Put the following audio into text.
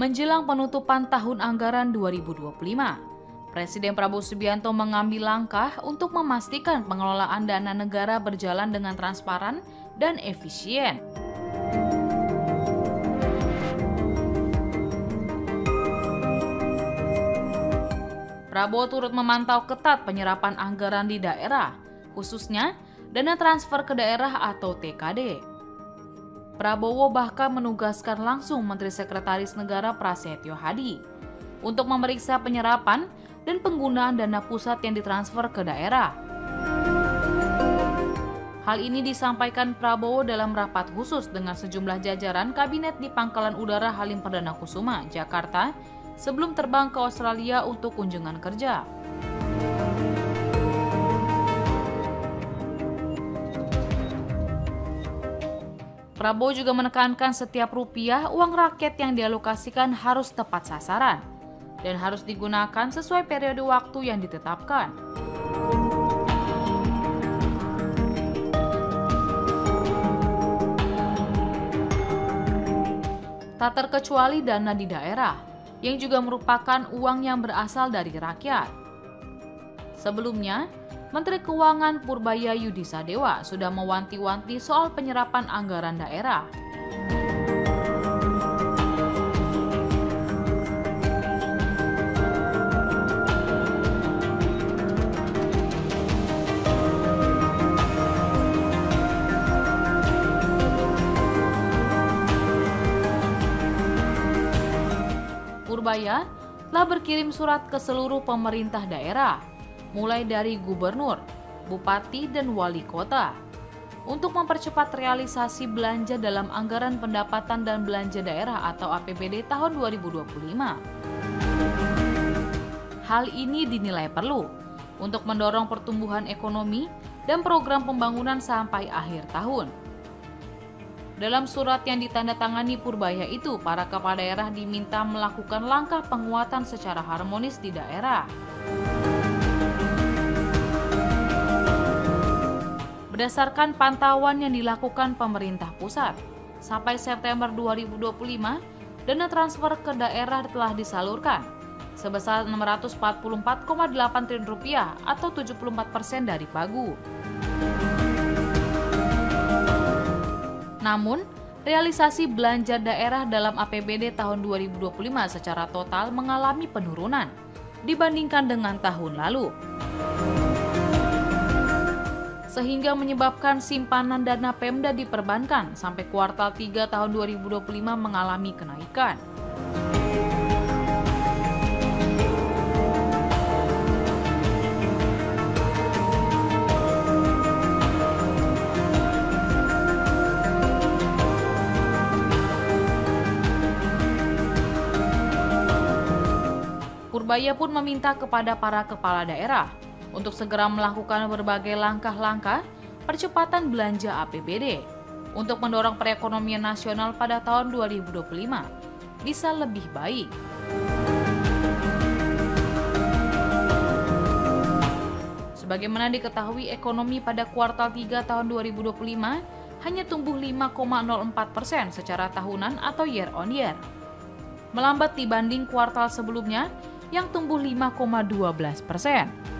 Menjelang penutupan tahun anggaran 2025, Presiden Prabowo Subianto mengambil langkah untuk memastikan pengelolaan dana negara berjalan dengan transparan dan efisien. Prabowo turut memantau ketat penyerapan anggaran di daerah, khususnya dana transfer ke daerah atau TKD. Prabowo bahkan menugaskan langsung Menteri Sekretaris Negara Prasetyo Hadi untuk memeriksa penyerapan dan penggunaan dana pusat yang ditransfer ke daerah. Hal ini disampaikan Prabowo dalam rapat khusus dengan sejumlah jajaran kabinet di Pangkalan Udara Halim Perdana Kusuma, Jakarta, sebelum terbang ke Australia untuk kunjungan kerja. Prabowo juga menekankan setiap rupiah uang rakyat yang dialokasikan harus tepat sasaran dan harus digunakan sesuai periode waktu yang ditetapkan. Tak terkecuali dana di daerah, yang juga merupakan uang yang berasal dari rakyat. Sebelumnya, Menteri Keuangan Purbaya Yudisadewa sudah mewanti-wanti soal penyerapan anggaran daerah. Purbaya telah berkirim surat ke seluruh pemerintah daerah, mulai dari gubernur, bupati, dan wali kota, untuk mempercepat realisasi belanja dalam anggaran pendapatan dan belanja daerah atau APBD tahun 2025. Hal ini dinilai perlu untuk mendorong pertumbuhan ekonomi dan program pembangunan sampai akhir tahun. Dalam surat yang ditandatangani Purbaya itu, para kepala daerah diminta melakukan langkah penguatan secara harmonis di daerah. Berdasarkan pantauan yang dilakukan pemerintah pusat, sampai September 2025, dana transfer ke daerah telah disalurkan sebesar Rp644,8 triliun atau 74% dari pagu. Namun, realisasi belanja daerah dalam APBD tahun 2025 secara total mengalami penurunan dibandingkan dengan tahun lalu, sehingga menyebabkan simpanan dana Pemda di perbankan sampai kuartal 3 tahun 2025 mengalami kenaikan. Purbaya pun meminta kepada para kepala daerah untuk segera melakukan berbagai langkah-langkah percepatan belanja APBD untuk mendorong perekonomian nasional pada tahun 2025 bisa lebih baik. Sebagaimana diketahui, ekonomi pada kuartal 3 tahun 2025 hanya tumbuh 5,04% secara tahunan atau year on year, melambat dibanding kuartal sebelumnya yang tumbuh 5,12%.